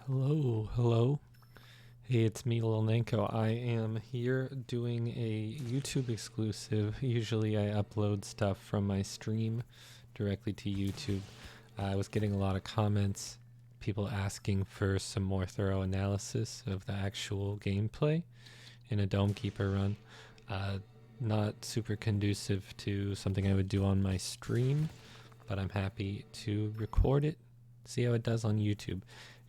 Hello, hello. Hey, it's me, Lil Nanko. I am here doing a YouTube exclusive. Usually I upload stuff from my stream directly to YouTube. I was getting a lot of comments, people asking for some more thorough analysis of the actual gameplay in a Dome Keeper run. Not super conducive to something I would do on my stream, but I'm happy to record it, see how it does on YouTube.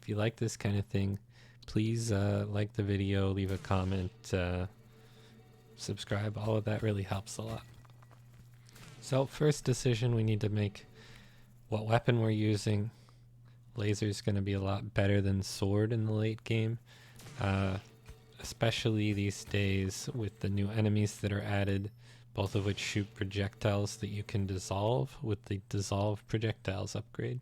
If you like this kind of thing, please like the video, leave a comment, subscribe. All of that really helps a lot. So first decision we need to make, what weapon we're using. Laser's going to be a lot better than sword in the late game, especially these days with the new enemies that are added, both of which shoot projectiles that you can dissolve with the dissolve projectiles upgrade.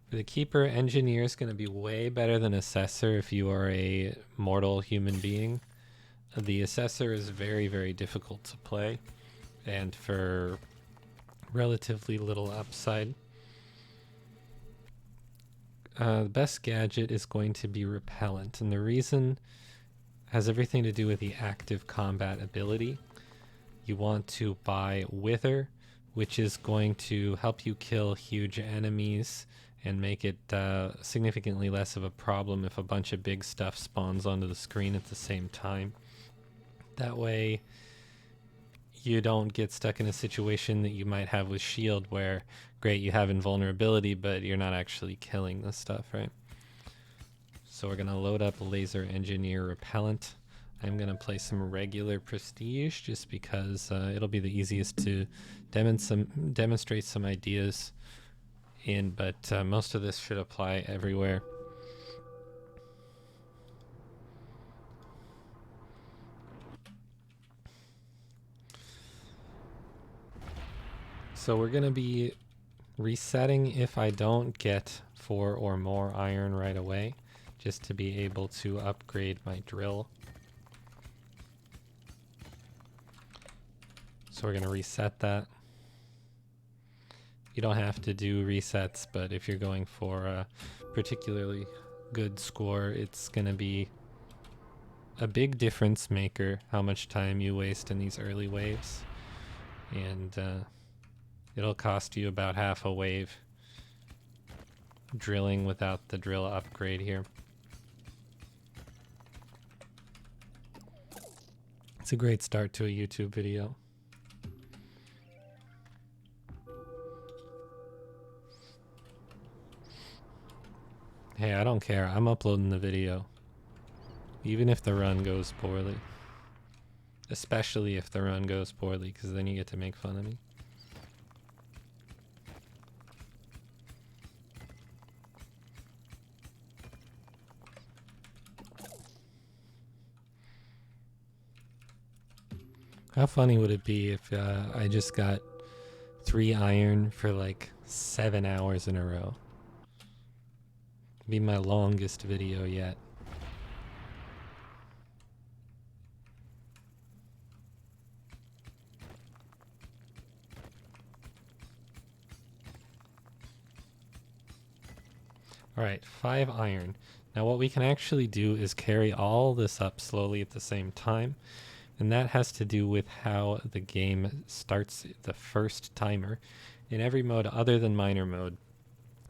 For the Keeper, Engineer is going to be way better than Assessor if you are a mortal human being. The Assessor is very, very difficult to play, and for relatively little upside. The best gadget is going to be Repellent, and the reason has everything to do with the active combat ability. You want to buy Wither, which is going to help you kill huge enemies and make it significantly less of a problem if a bunch of big stuff spawns onto the screen at the same time. That way you don't get stuck in a situation that you might have with Shield where, great, you have invulnerability, but you're not actually killing the stuff, right? So we're going to load up Laser Engineer Repellent. I'm going to play some regular Prestige just because it'll be the easiest to demonstrate some ideas in, but most of this should apply everywhere. So we're going to be resetting if I don't get 4 or more iron right away, just to be able to upgrade my drill. So we're going to reset that. You don't have to do resets, but if you're going for a particularly good score, it's going to be a big difference maker how much time you waste in these early waves. And it'll cost you about half a wave drilling without the drill upgrade here. It's a great start to a YouTube video. Hey, I don't care. I'm uploading the video. Even if the run goes poorly. Especially if the run goes poorly, because then you get to make fun of me. How funny would it be if I just got 3 iron for like 7 hours in a row? It'd be my longest video yet. Alright, 5 iron. Now what we can actually do is carry all this up slowly at the same time, and that has to do with how the game starts the first timer. In every mode other than miner mode,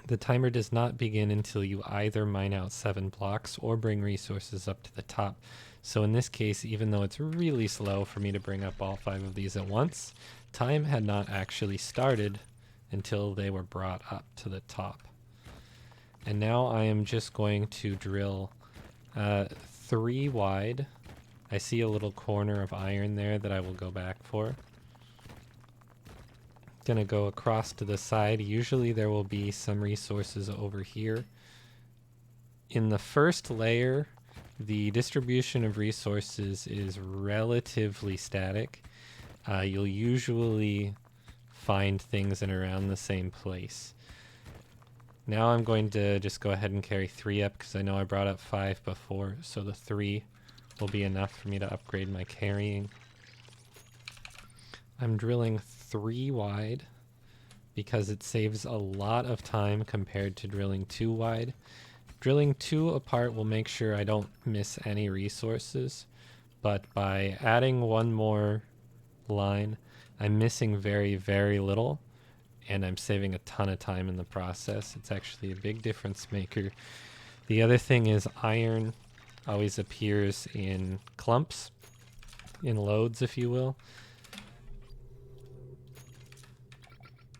the timer does not begin until you either mine out 7 blocks or bring resources up to the top. So in this case, even though it's really slow for me to bring up all 5 of these at once, time had not actually started until they were brought up to the top. And now I am just going to drill 3 wide. I see a little corner of iron there that I will go back for. Gonna go across to the side. Usually there will be some resources over here. In the first layer, the distribution of resources is relatively static. You'll usually find things in around the same place. Now I'm going to just go ahead and carry 3 up because I know I brought up 5 before, so the 3 will be enough for me to upgrade my carrying. I'm drilling 3 wide because it saves a lot of time compared to drilling 2 wide. Drilling 2 apart will make sure I don't miss any resources, but by adding one more line, I'm missing very, very little, and I'm saving a ton of time in the process. It's actually a big difference maker. The other thing is iron always appears in clumps, in loads, if you will.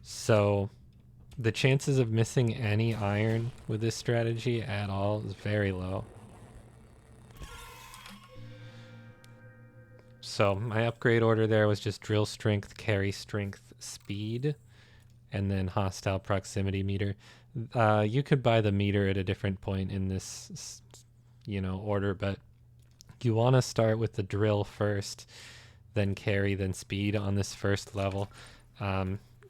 So the chances of missing any iron with this strategy at all is very low. So my upgrade order there was just drill strength, carry strength, speed, and then hostile proximity meter. You could buy the meter at a different point in this, order, but you want to start with the drill first, then carry, then speed on this first level.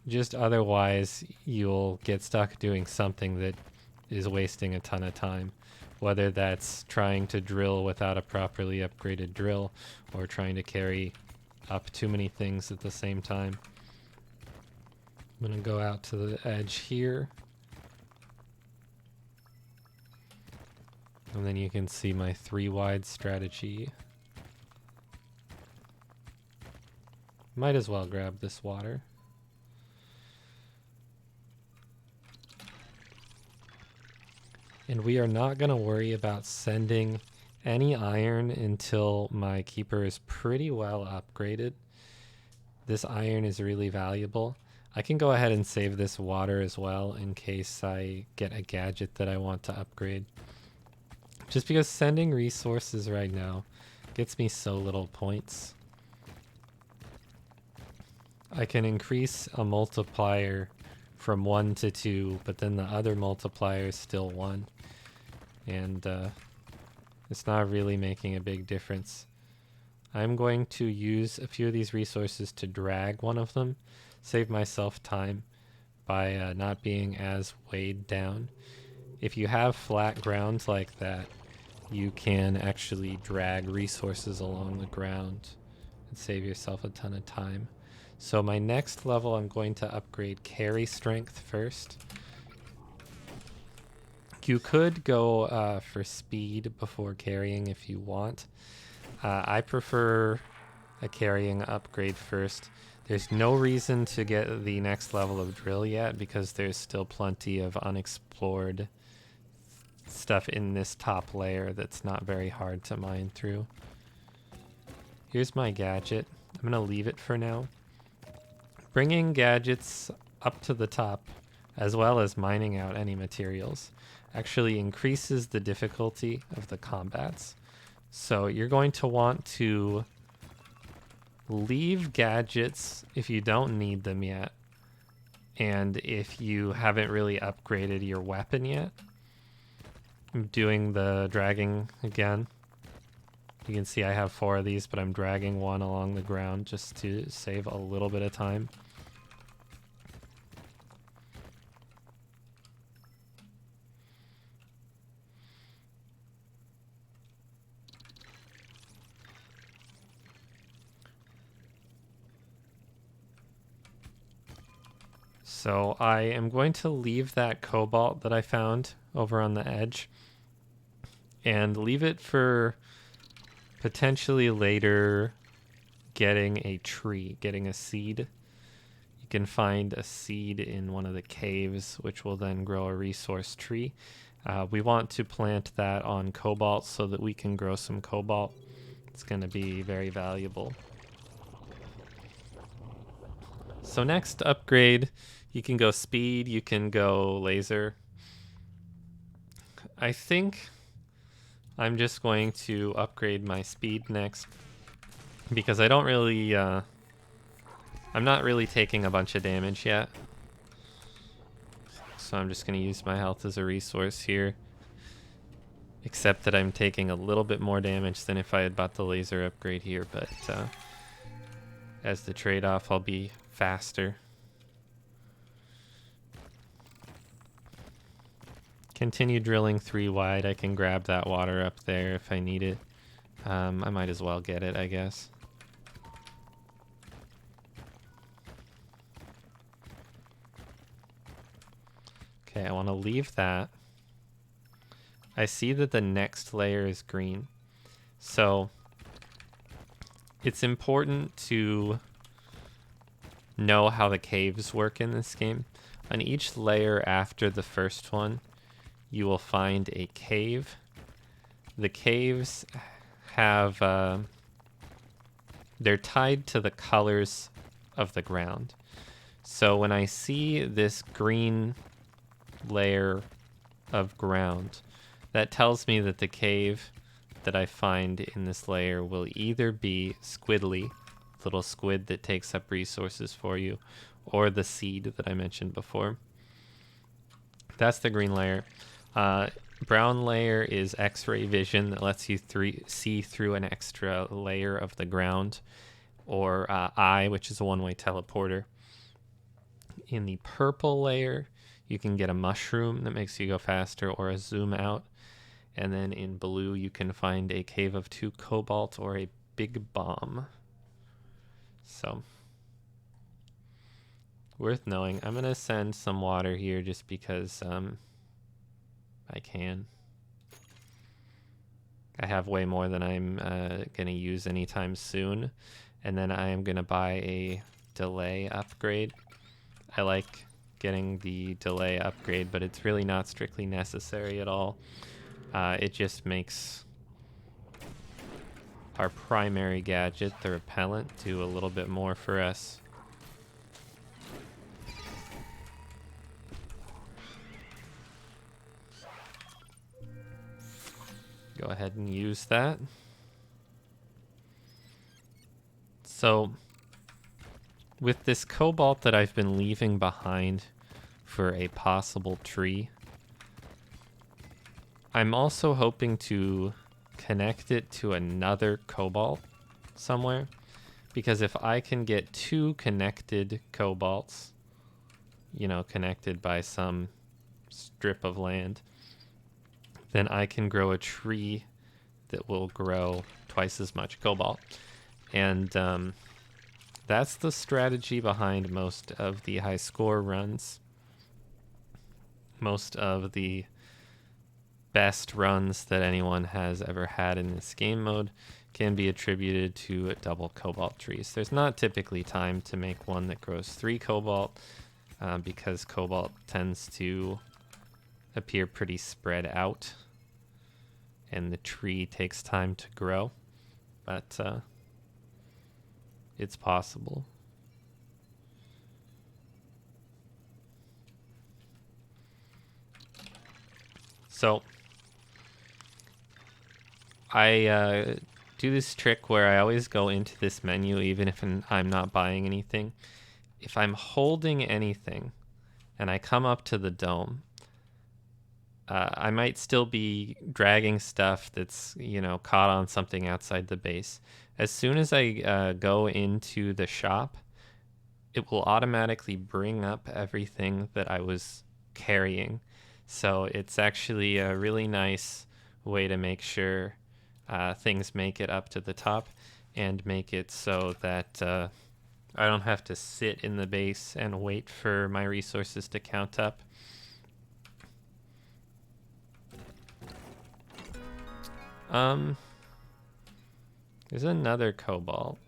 Just otherwise, you'll get stuck doing something that is wasting a ton of time, whether that's trying to drill without a properly upgraded drill or trying to carry up too many things at the same time. I'm going to go out to the edge here. And then you can see my 3 wide strategy. Might as well grab this water. And we are not going to worry about sending any iron until my keeper is pretty well upgraded. This iron is really valuable. I can go ahead and save this water as well in case I get a gadget that I want to upgrade. Just because sending resources right now gets me so little points. I can increase a multiplier from 1 to 2, but then the other multiplier is still 1. And it's not really making a big difference. I'm going to use a few of these resources to drag one of them, save myself time by not being as weighed down. If you have flat ground like that, you can actually drag resources along the ground and save yourself a ton of time. So my next level, I'm going to upgrade carry strength first. You could go for speed before carrying if you want. I prefer a carrying upgrade first. There's no reason to get the next level of drill yet because there's still plenty of unexplored stuff in this top layer that's not very hard to mine through. Here's my gadget. I'm going to leave it for now. Bringing gadgets up to the top, as well as mining out any materials, actually increases the difficulty of the combats. So you're going to want to leave gadgets if you don't need them yet, and if you haven't really upgraded your weapon yet. I'm doing the dragging again. You can see I have 4 of these, but I'm dragging one along the ground just to save a little bit of time. So I am going to leave that cobalt that I found over on the edge and leave it for potentially later getting a tree, getting a seed. You can find a seed in one of the caves, which will then grow a resource tree. We want to plant that on cobalt so that we can grow some cobalt. It's going to be very valuable. So next upgrade, you can go speed, you can go laser. I think I'm just going to upgrade my speed next because I don't really, I'm not really taking a bunch of damage yet. So I'm just going to use my health as a resource here. Except that I'm taking a little bit more damage than if I had bought the laser upgrade here, but as the trade-off, I'll be faster. Continue drilling 3 wide. I can grab that water up there if I need it. I might as well get it, I guess. Okay, I want to leave that. I see that the next layer is green. So it's important to know how the caves work in this game. On each layer after the first one, you will find a cave. The caves have, they're tied to the colors of the ground. So when I see this green layer of ground, that tells me that the cave that I find in this layer will either be Squidly, little squid that takes up resources for you, or the seed that I mentioned before. That's the green layer. Brown layer is X-ray vision that lets you see through an extra layer of the ground, or eye, which is a one-way teleporter. In the purple layer, you can get a mushroom that makes you go faster, or a zoom out. And then in blue, you can find a cave of 2 cobalt or a big bomb. So, worth knowing. I'm going to send some water here just because I can. I have way more than I'm going to use anytime soon. And then I am going to buy a delay upgrade. I like getting the delay upgrade, but it's really not strictly necessary at all. It just makes our primary gadget, the repellent, do a little bit more for us. Go ahead and use that. So, with this cobalt that I've been leaving behind for a possible tree, I'm also hoping to connect it to another cobalt somewhere, because if I can get 2 connected cobalts, you know, connected by some strip of land, then I can grow a tree that will grow twice as much cobalt. And that's the strategy behind most of the high score runs. Most of the best runs that anyone has ever had in this game mode can be attributed to double cobalt trees. There's not typically time to make one that grows 3 cobalt because cobalt tends to appear pretty spread out and the tree takes time to grow, but it's possible. So I do this trick where I always go into this menu even if I'm not buying anything. If I'm holding anything and I come up to the dome, I might still be dragging stuff that's, you know, caught on something outside the base. As soon as I go into the shop, it will automatically bring up everything that I was carrying. So it's actually a really nice way to make sure things make it up to the top and make it so that I don't have to sit in the base and wait for my resources to count up. There's another cobalt.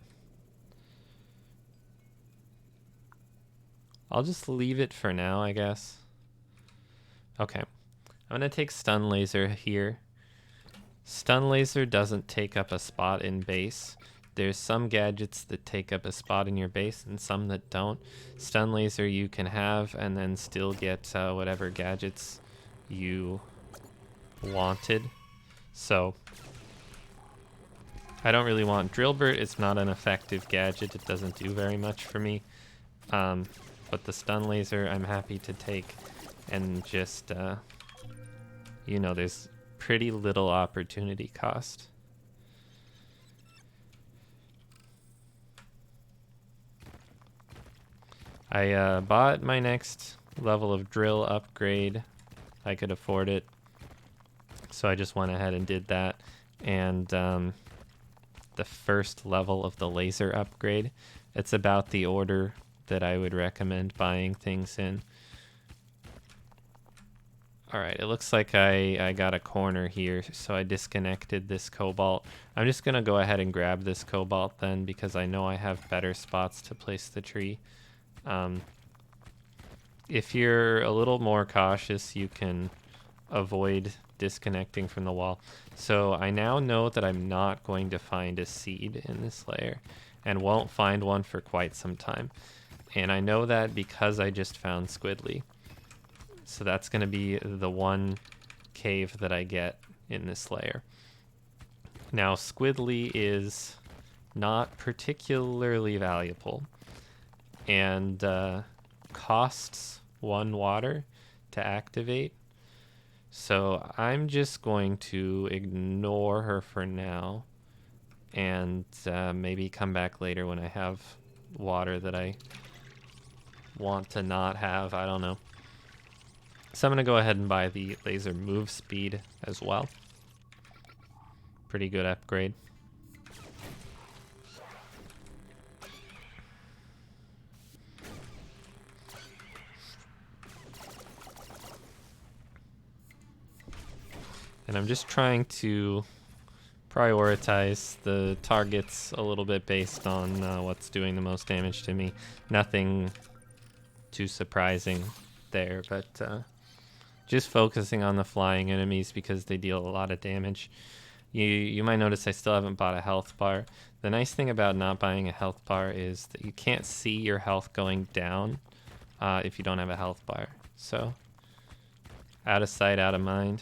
I'll just leave it for now, I guess. Okay. I'm going to take stun laser here. Stun laser doesn't take up a spot in base. There's some gadgets that take up a spot in your base and some that don't. Stun laser you can have and then still get whatever gadgets you wanted. So I don't really want Drillbert. It's not an effective gadget. It doesn't do very much for me. But the stun laser I'm happy to take and just, you know, there's pretty little opportunity cost. I bought my next level of drill upgrade. I could afford it. So I just went ahead and did that. And the first level of the laser upgrade, it's about the order that I would recommend buying things in. Alright, it looks like I got a corner here, so I disconnected this cobalt. I'm just gonna go ahead and grab this cobalt then, because I know I have better spots to place the tree. If you're a little more cautious, you can avoid disconnecting from the wall. So I now know that I'm not going to find a seed in this layer, and won't find one for quite some time. And I know that because I just found Squidly. So that's going to be the one cave that I get in this layer. Now, Squidly is not particularly valuable, and costs 1 water to activate. So I'm just going to ignore her for now, and maybe come back later when I have water that I want to not have. I don't know. So I'm going to go ahead and buy the laser move speed as well. Pretty good upgrade. And I'm just trying to prioritize the targets a little bit based on what's doing the most damage to me. Nothing too surprising there, but just focusing on the flying enemies because they deal a lot of damage. You might notice I still haven't bought a health bar. The nice thing about not buying a health bar is that you can't see your health going down if you don't have a health bar. So, out of sight, out of mind.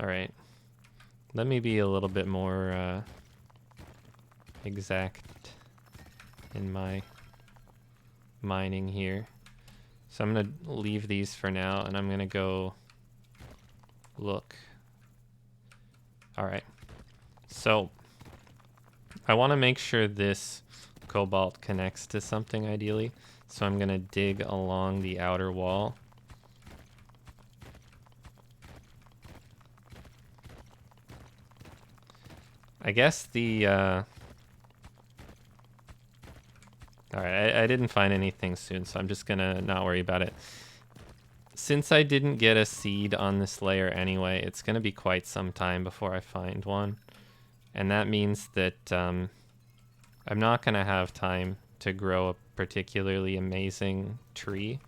Alright. Let me be a little bit more exact in my mining here. So I'm going to leave these for now, and I'm going to go look. Alright. So, I want to make sure this cobalt connects to something ideally. So I'm going to dig along the outer wall. I guess the... Alright, I didn't find anything soon, so I'm just gonna not worry about it. Since I didn't get a seed on this layer anyway, it's gonna be quite some time before I find one. And that means that I'm not gonna have time to grow a particularly amazing tree.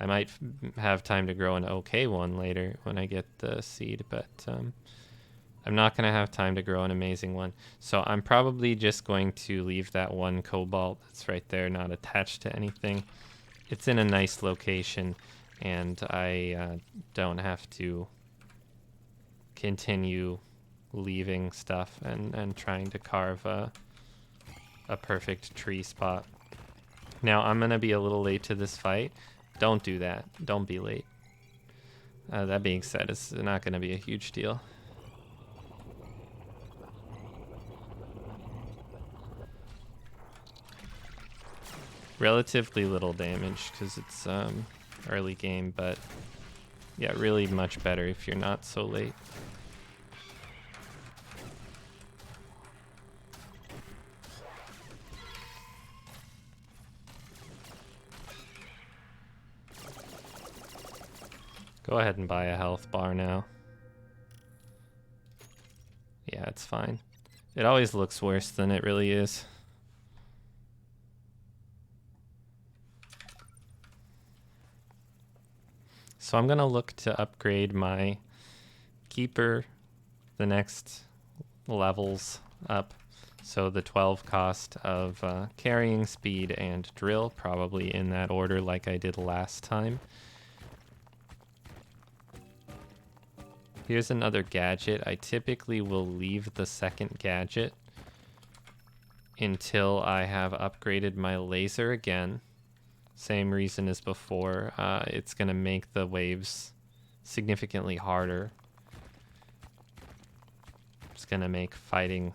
I might have time to grow an okay one later when I get the seed, but I'm not going to have time to grow an amazing one. So I'm probably just going to leave that one cobalt that's right there, not attached to anything. It's in a nice location, and I don't have to continue leaving stuff and trying to carve a perfect tree spot. Now, I'm going to be a little late to this fight. Don't do that. Don't be late. That being said, it's not going to be a huge deal. Relatively little damage because it's early game, but yeah, really much better if you're not so late. Go ahead and buy a health bar now. Yeah, it's fine. It always looks worse than it really is. So I'm going to look to upgrade my keeper the next levels up. So the 12 cost of carrying speed and drill, probably in that order like I did last time. Here's another gadget. I typically will leave the second gadget until I have upgraded my laser again. Same reason as before. It's going to make the waves significantly harder. It's going to make fighting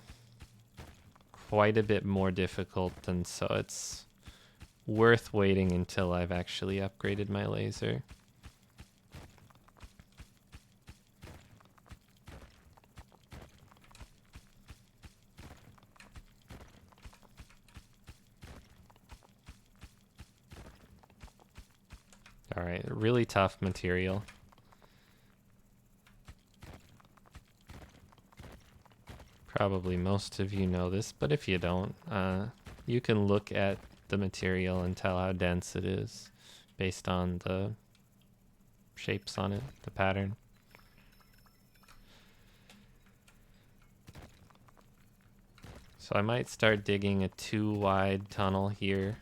quite a bit more difficult, and so it's worth waiting until I've actually upgraded my laser. Alright, really tough material. Probably most of you know this, but if you don't, you can look at the material and tell how dense it is based on the shapes on it, the pattern. So I might start digging a 2 wide tunnel here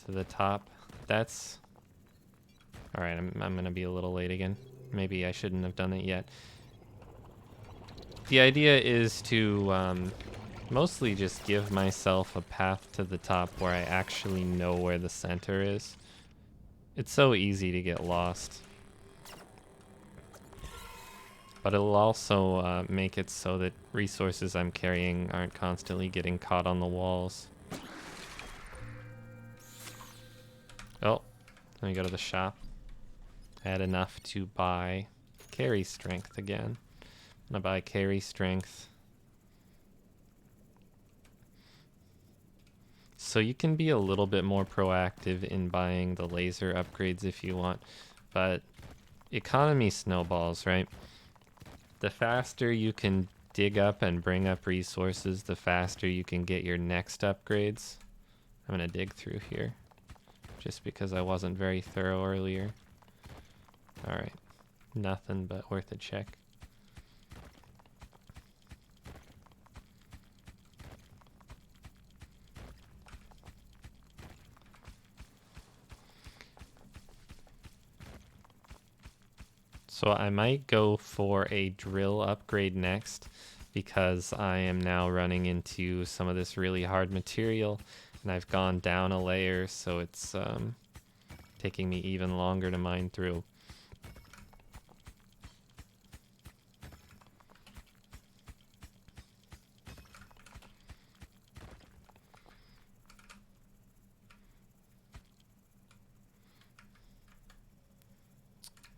to the top. That's... Alright, I'm gonna be a little late again. Maybe I shouldn't have done it yet. The idea is to mostly just give myself a path to the top where I actually know where the center is. It's so easy to get lost. But it'll also make it so that resources I'm carrying aren't constantly getting caught on the walls. Oh, let me go to the shop. I had enough to buy carry strength again. I'm gonna buy carry strength. So you can be a little bit more proactive in buying the laser upgrades if you want, but economy snowballs, right? The faster you can dig up and bring up resources, the faster you can get your next upgrades. I'm gonna dig through here, just because I wasn't very thorough earlier. Alright, nothing but worth a check. So I might go for a drill upgrade next, because I am now running into some of this really hard material, and I've gone down a layer, so it's taking me even longer to mine through.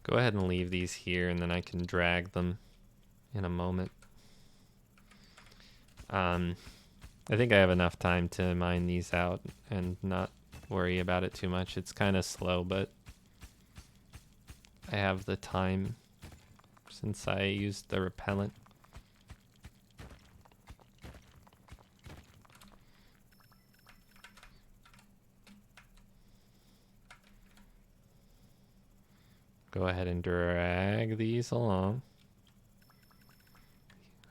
Go ahead and leave these here, and then I can drag them in a moment. I think I have enough time to mine these out and not worry about it too much. It's kind of slow, but I have the time since I used the repellent. Go ahead and drag these along.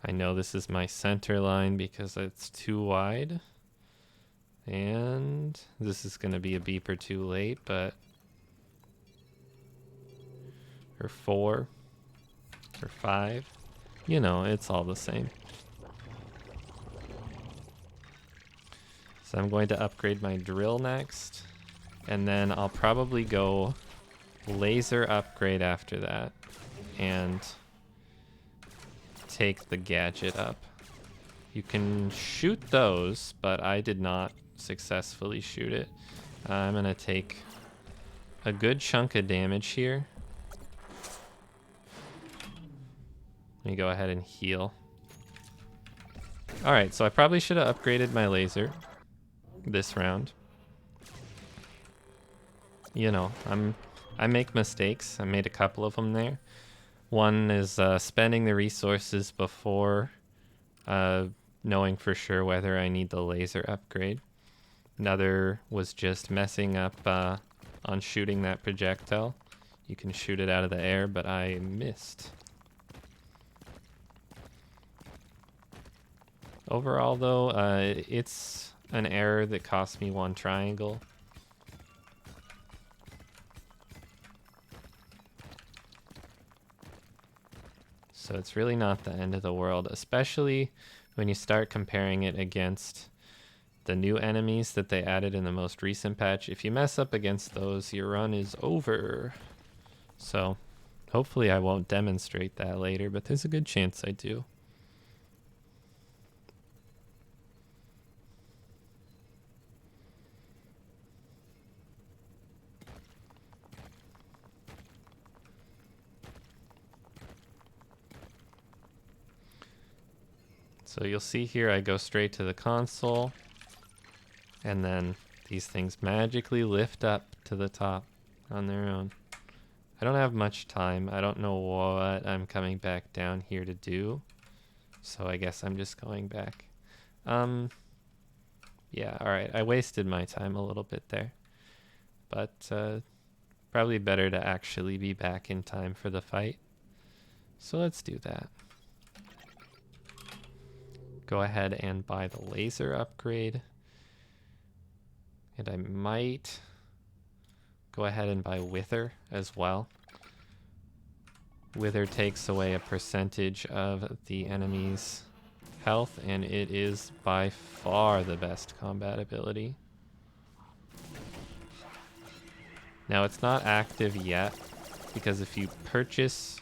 I know this is my center line because it's too wide. And this is going to be a beeper too late, but... Or 4. Or 5. You know, it's all the same. So I'm going to upgrade my drill next. And then I'll probably go laser upgrade after that. And take the gadget up. You can shoot those, but I did not successfully shoot it. I'm gonna take a good chunk of damage here. Let me go ahead and heal. Alright, so I probably should have upgraded my laser this round. You know, I make mistakes. I made a couple of them there. One is spending the resources before knowing for sure whether I need the laser upgrade. Another was just messing up on shooting that projectile. You can shoot it out of the air, but I missed. Overall, though, it's an error that cost me 1 triangle. So it's really not the end of the world, especially when you start comparing it against the new enemies that they added in the most recent patch. If you mess up against those, your run is over. So hopefully I won't demonstrate that later, but there's a good chance I do. So you'll see here I go straight to the console, and then these things magically lift up to the top on their own. I don't have much time. I don't know what I'm coming back down here to do. So I guess I'm just going back. Yeah, alright. I wasted my time a little bit there. But probably better to actually be back in time for the fight. So let's do that. Go ahead and buy the laser upgrade. And I might go ahead and buy Wither as well. Wither takes away a percentage of the enemy's health, and it is by far the best combat ability. Now it's not active yet, because if you purchase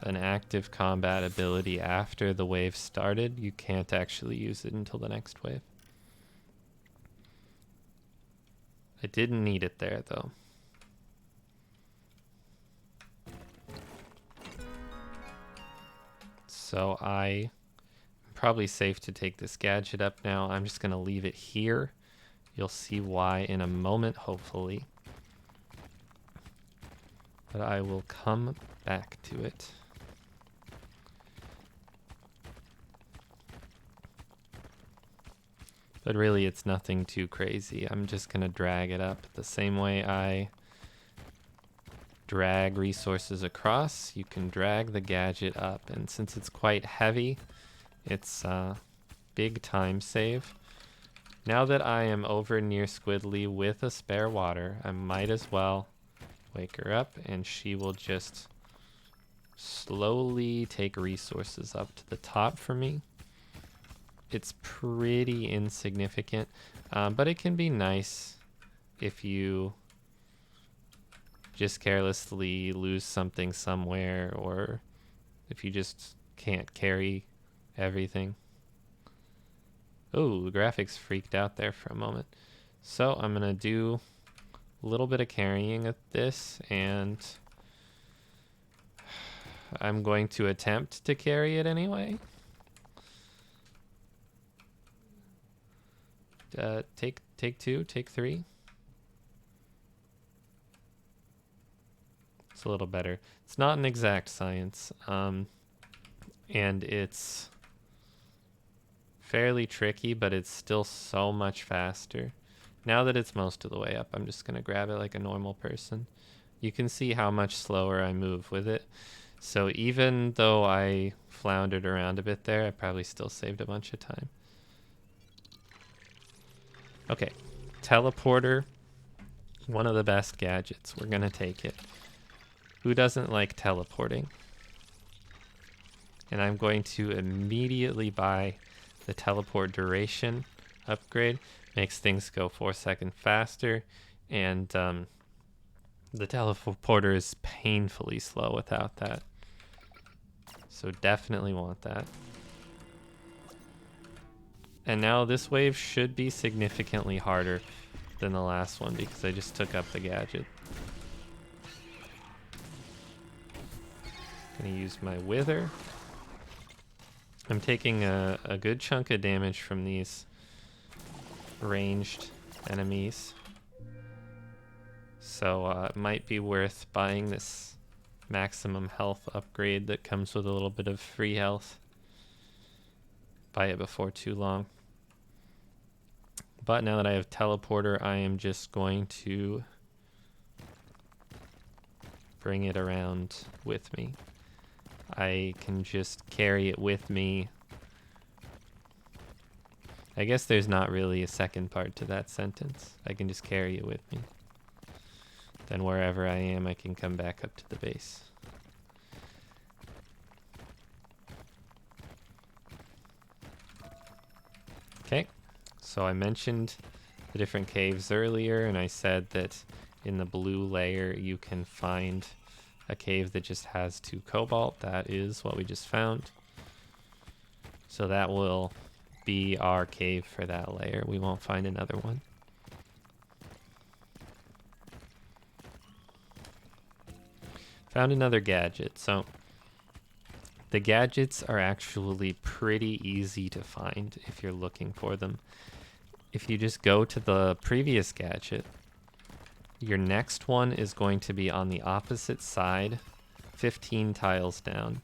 an active combat ability after the wave started, you can't actually use it until the next wave. I didn't need it there though. So I'm probably safe to take this gadget up now. I'm just gonna leave it here. You'll see why in a moment, hopefully. But I will come back to it. But really, it's nothing too crazy. I'm just gonna drag it up the same way I drag resources across. You can drag the gadget up, and since it's quite heavy, it's a big time save. Now that I am over near Squidly with a spare water, I might as well wake her up, and she will just slowly take resources up to the top for me. It's pretty insignificant, but it can be nice if you just carelessly lose something somewhere, or if you just can't carry everything. Oh, the graphics freaked out there for a moment. So I'm gonna do a little bit of carrying of this, and I'm going to attempt to carry it anyway. Take two, take three. It's a little better. It's not an exact science, and it's fairly tricky, but it's still so much faster. Now that it's most of the way up, I'm just gonna grab it like a normal person. You can see how much slower I move with it. So even though I floundered around a bit there, I probably still saved a bunch of time. Okay, teleporter, one of the best gadgets. We're gonna take it. Who doesn't like teleporting? And I'm going to immediately buy the teleport duration upgrade. Makes things go 4 seconds faster, and the teleporter is painfully slow without that. So definitely want that. And now this wave should be significantly harder than the last one because I just took up the gadget. Gonna use my Wither. I'm taking a good chunk of damage from these ranged enemies. So it might be worth buying this maximum health upgrade that comes with a little bit of free health. Buy it before too long. But now that I have teleporter, I am just going to bring it around with me. I can just carry it with me. I guess there's not really a second part to that sentence. I can just carry it with me. Then wherever I am, I can come back up to the base. Okay, so I mentioned the different caves earlier, and I said that in the blue layer you can find a cave that just has 2 cobalt. That is what we just found. So that will be our cave for that layer. We won't find another one. Found another gadget. So the gadgets are actually pretty easy to find if you're looking for them. If you just go to the previous gadget, your next one is going to be on the opposite side, 15 tiles down.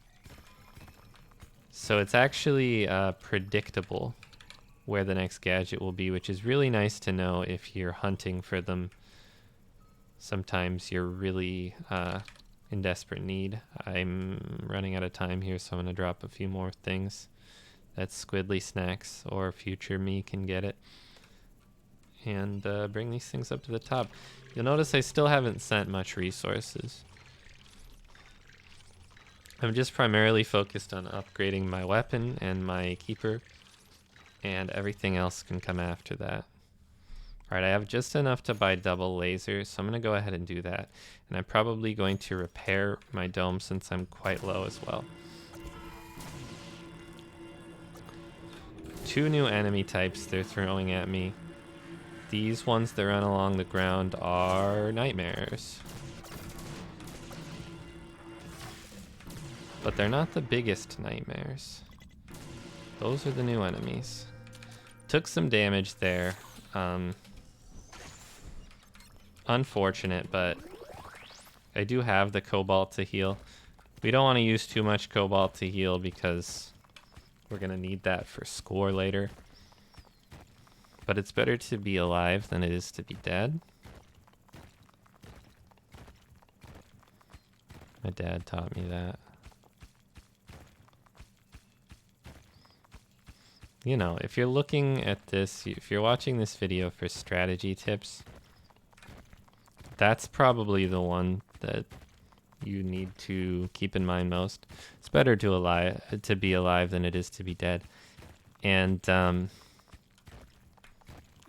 So it's actually predictable where the next gadget will be, which is really nice to know if you're hunting for them. Sometimes you're really in desperate need. I'm running out of time here, so I'm going to drop a few more things that Squidly Snacks or future me can get it. And bring these things up to the top. You'll notice I still haven't sent much resources. I'm just primarily focused on upgrading my weapon and my keeper, and everything else can come after that. Alright, I have just enough to buy double lasers, so I'm going to go ahead and do that. And I'm probably going to repair my dome since I'm quite low as well. 2 new enemy types they're throwing at me. These ones that run along the ground are nightmares. But they're not the biggest nightmares. Those are the new enemies. Took some damage there. Unfortunate, but I do have the cobalt to heal. We don't want to use too much cobalt to heal because we're going to need that for score later. But it's better to be alive than it is to be dead. My dad taught me that. You know, if you're looking at this, if you're watching this video for strategy tips, that's probably the one that you need to keep in mind most. It's better to be alive than it is to be dead. And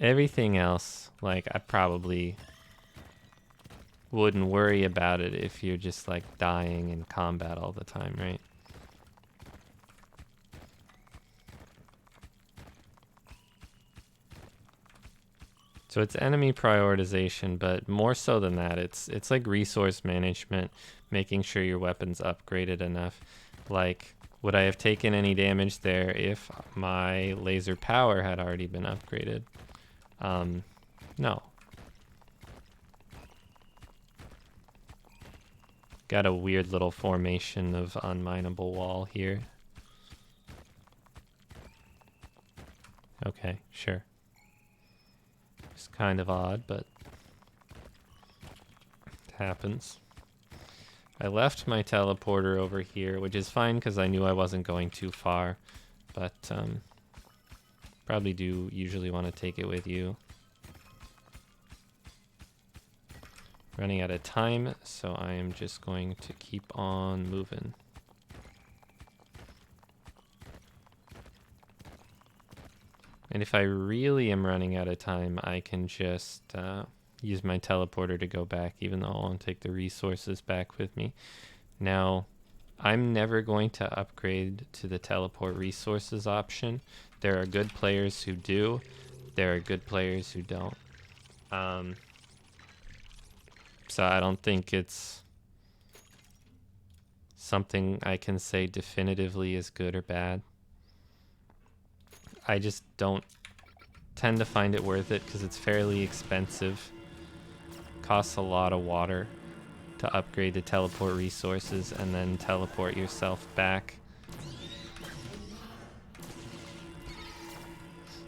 everything else, like, I probably wouldn't worry about it if you're just like dying in combat all the time, right? So it's enemy prioritization, but more so than that, it's like resource management, making sure your weapon's upgraded enough. Like, would I have taken any damage there if my laser power had already been upgraded? No. Got a weird little formation of unmineable wall here. Okay, sure. It's kind of odd, but it happens. I left my teleporter over here, which is fine because I knew I wasn't going too far, but probably do usually want to take it with you. Running out of time, so I am just going to keep on moving. And if I really am running out of time, I can just use my teleporter to go back, even though I won't take the resources back with me. Now, I'm never going to upgrade to the teleport resources option. There are good players who do. There are good players who don't. So I don't think it's something I can say definitively is good or bad. I just don't tend to find it worth it because it's fairly expensive. Costs a lot of water to upgrade the teleport resources and then teleport yourself back.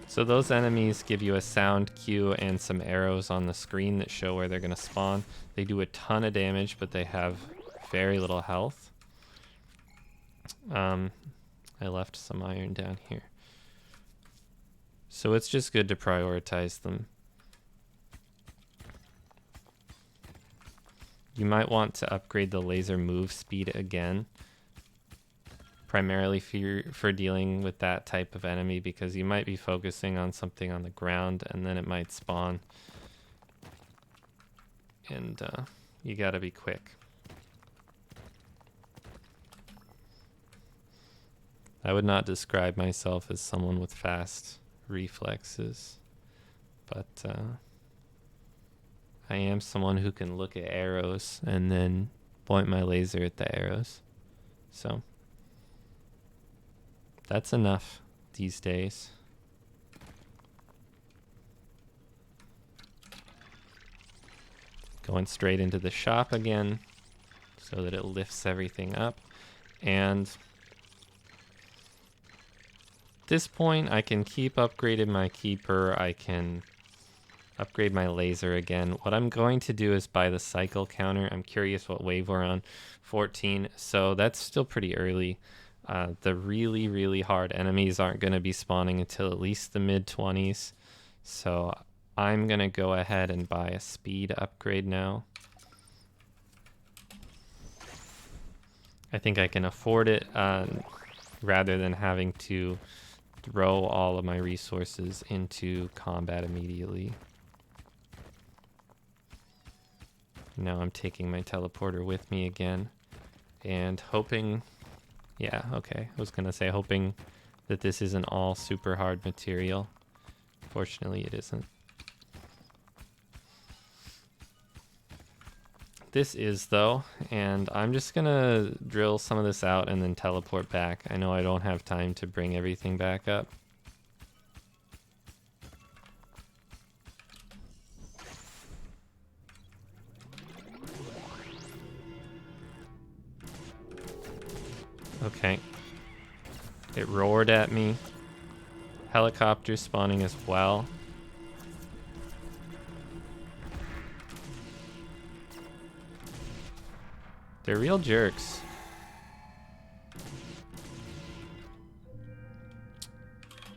So those enemies give you a sound cue and some arrows on the screen that show where they're going to spawn. They do a ton of damage, but they have very little health. I left some iron down here. So it's just good to prioritize them. You might want to upgrade the laser move speed again, primarily for dealing with that type of enemy, because you might be focusing on something on the ground and then it might spawn. And you gotta be quick. I would not describe myself as someone with fast reflexes, but I am someone who can look at arrows and then point my laser at the arrows. So that's enough these days. Going straight into the shop again so that it lifts everything up. And at this point, I can keep upgrading my keeper. I can upgrade my laser again. What I'm going to do is buy the cycle counter. I'm curious what wave we're on. 14. So that's still pretty early. The really, really hard enemies aren't going to be spawning until at least the mid-20s. So I'm going to go ahead and buy a speed upgrade now. I think I can afford it rather than having to throw all of my resources into combat immediately. Now I'm taking my teleporter with me again and hoping, yeah, okay, I was gonna say hoping that this isn't all super hard material. Fortunately, it isn't. This is though, and I'm just gonna drill some of this out and then teleport back. I know I don't have time to bring everything back up. Okay. It roared at me. Helicopter spawning as well. They're real jerks.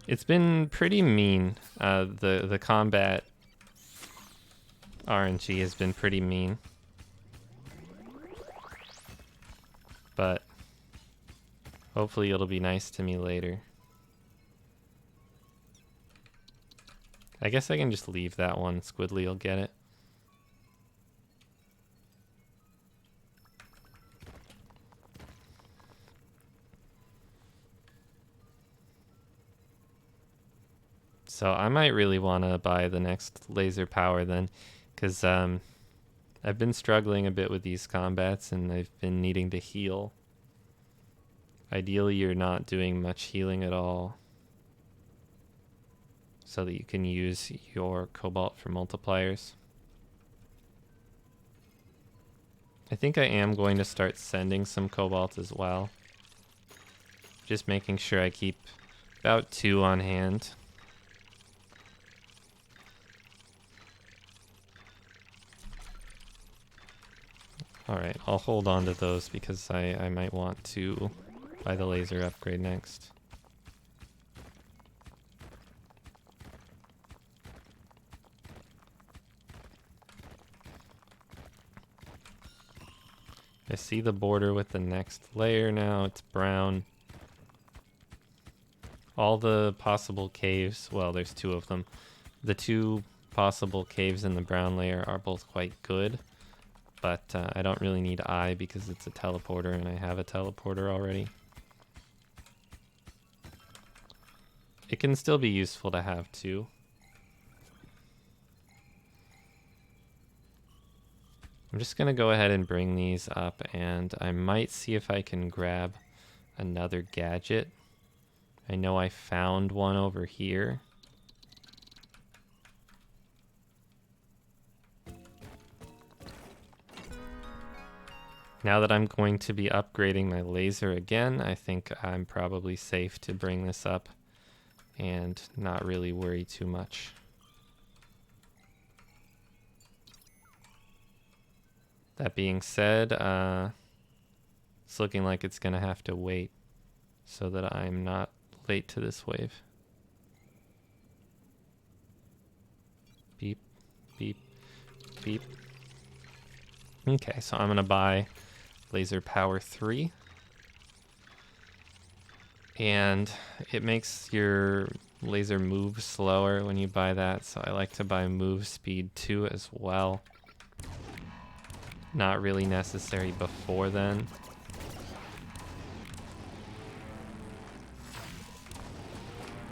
It's been pretty mean. The combat RNG has been pretty mean. But hopefully it'll be nice to me later. I guess I can just leave that one. Squidly will get it. So I might really want to buy the next laser power then, because I've been struggling a bit with these combats and I've been needing to heal. Ideally, you're not doing much healing at all, so that you can use your cobalt for multipliers. I think I am going to start sending some cobalt as well. Just making sure I keep about 2 on hand. Alright, I'll hold on to those because I might want to buy the laser upgrade next. I see the border with the next layer now. It's brown. All the possible caves, well, there's 2 of them. The 2 possible caves in the brown layer are both quite good. But I don't really need eye because it's a teleporter and I have a teleporter already. It can still be useful to have 2. I'm just going to go ahead and bring these up, and I might see if I can grab another gadget. I know I found one over here. Now that I'm going to be upgrading my laser again, I think I'm probably safe to bring this up and not really worry too much. That being said, it's looking like it's going to have to wait so that I'm not late to this wave. Beep, beep, beep. Okay, so I'm going to buy Laser Power 3. And it makes your laser move slower when you buy that, so I like to buy Move Speed 2 as well. Not really necessary before then.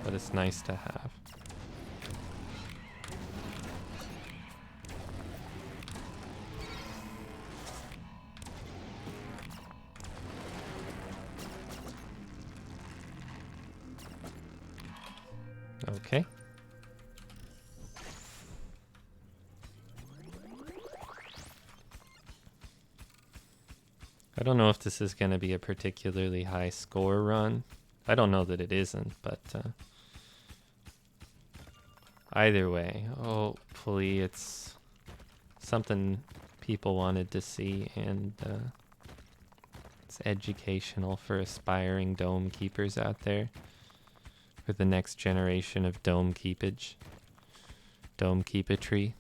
But it's nice to have. Okay. I don't know if this is going to be a particularly high score run. I don't know that it isn't, but either way, hopefully it's something people wanted to see, and it's educational for aspiring dome keepers out there, for the next generation of dome keepage, dome keepetry.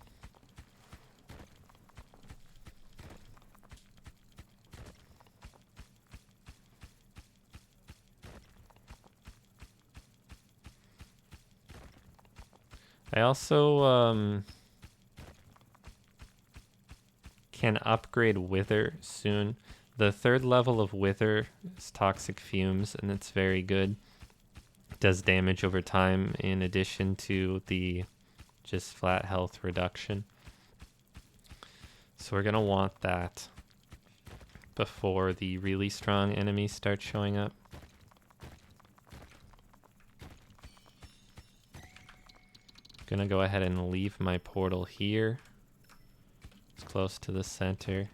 I also can upgrade Wither soon. The 3rd level of Wither is Toxic Fumes, and it's very good. It does damage over time in addition to the just flat health reduction. So we're going to want that before the really strong enemies start showing up. Gonna go ahead and leave my portal here. It's close to the center,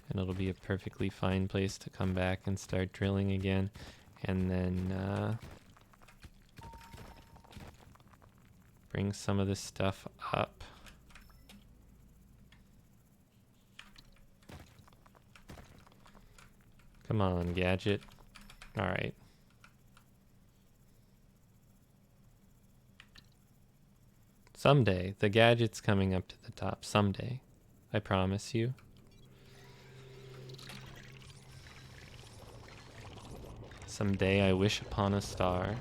and it'll be a perfectly fine place to come back and start drilling again. And then bring some of this stuff up. Come on, gadget. All right. Someday, the gadget's coming up to the top. Someday. I promise you. Someday I wish upon a star.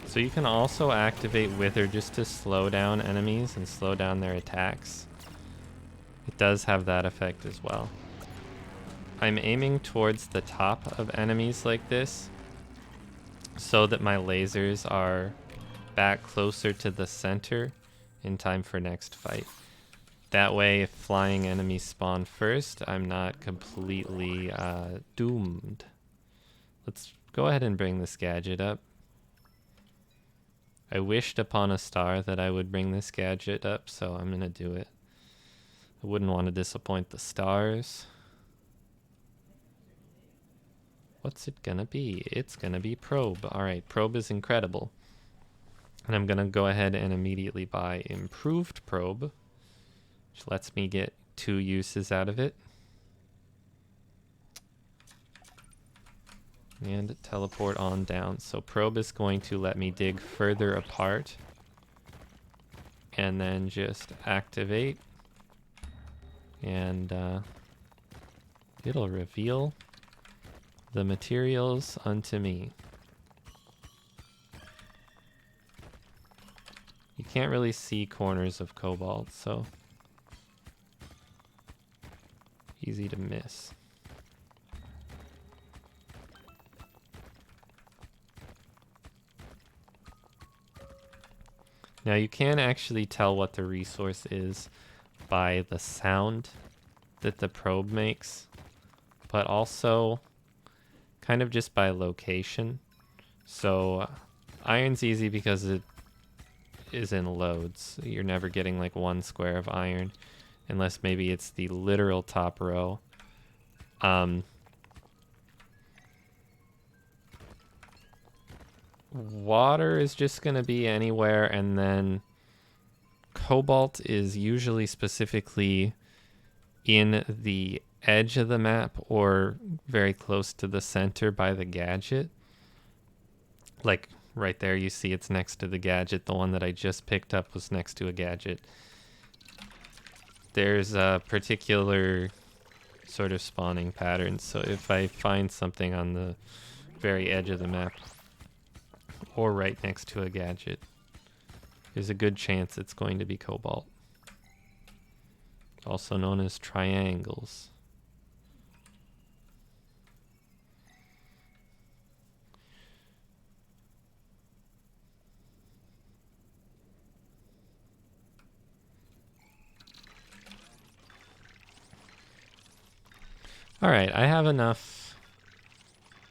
So you can also activate Wither just to slow down enemies and slow down their attacks. It does have that effect as well. I'm aiming towards the top of enemies like this so that my lasers are back closer to the center in time for next fight. That way, if flying enemies spawn first, I'm not completely doomed. Let's go ahead and bring this gadget up. I wished upon a star that I would bring this gadget up, so I'm gonna do it. I wouldn't want to disappoint the stars. What's it gonna be? It's gonna be Probe. Alright, Probe is incredible. And I'm gonna go ahead and immediately buy Improved Probe, which lets me get 2 uses out of it. And teleport on down. So Probe is going to let me dig further apart. And then just activate. And it'll reveal the materials unto me. You can't really see corners of cobalt, so easy to miss. Now you can actually tell what the resource is by the sound that the probe makes, but also kind of just by location. So iron's easy because it is in loads. You're never getting like 1 square of iron unless maybe it's the literal top row. Water is just going to be anywhere, and then cobalt is usually specifically in the edge of the map or very close to the center by the gadget. Like right there, you see it's next to the gadget. The one that I just picked up was next to a gadget. There's a particular sort of spawning pattern, so if I find something on the very edge of the map or right next to a gadget, there's a good chance it's going to be cobalt. Also known as triangles. Alright, I have enough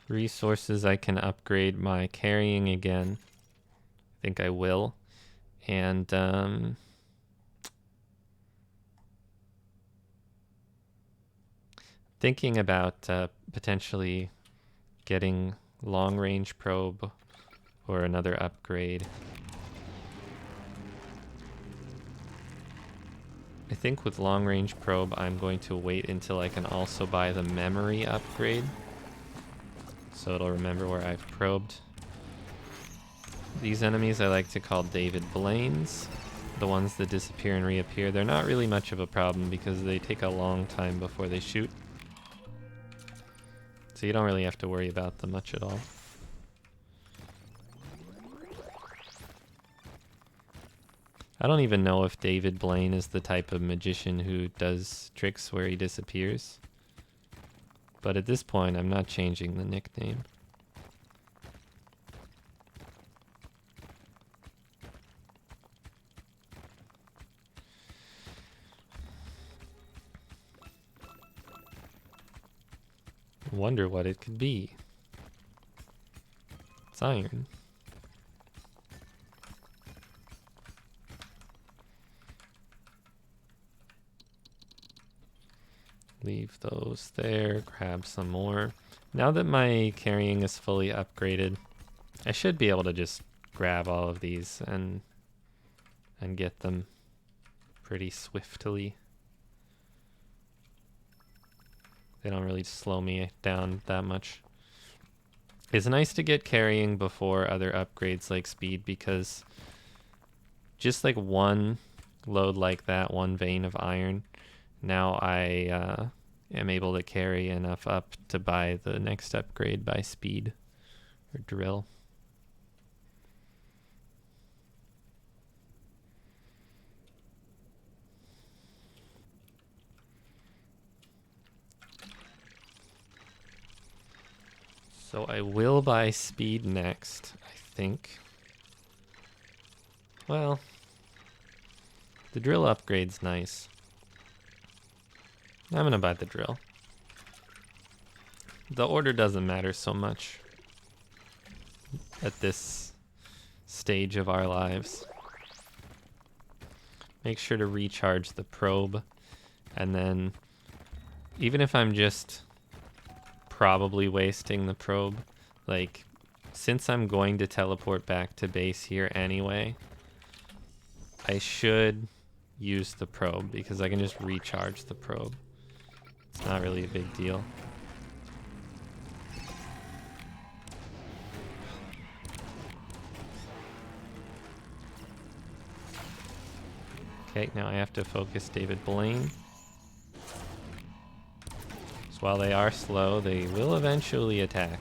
resources. I can upgrade my carrying again. I think I will. And thinking about potentially getting long range probe or another upgrade. I think with long range probe I'm going to wait until I can also buy the memory upgrade, so it'll remember where I've probed. These enemies I like to call David Blaine's. The ones that disappear and reappear, they're not really much of a problem because they take a long time before they shoot. So you don't really have to worry about them much at all. I don't even know if David Blaine is the type of magician who does tricks where he disappears. But at this point, I'm not changing the nickname. Wonder what it could be. It's iron. Leave those there, grab some more. Now that my carrying is fully upgraded, I should be able to just grab all of these and get them pretty swiftly. They don't really slow me down that much. It's nice to get carrying before other upgrades like speed, because just like one load like that, one vein of iron, now I am able to carry enough up to buy the next upgrade by speed or drill. So I will buy speed next, I think. Well, the drill upgrade's nice. I'm gonna buy the drill. The order doesn't matter so much at this stage of our lives. Make sure to recharge the probe, and then even if I'm just probably wasting the probe, like, since I'm going to teleport back to base here anyway, I should use the probe because I can just recharge the probe. It's not really a big deal. Okay, now I have to focus David Blaine. So while they are slow, they will eventually attack.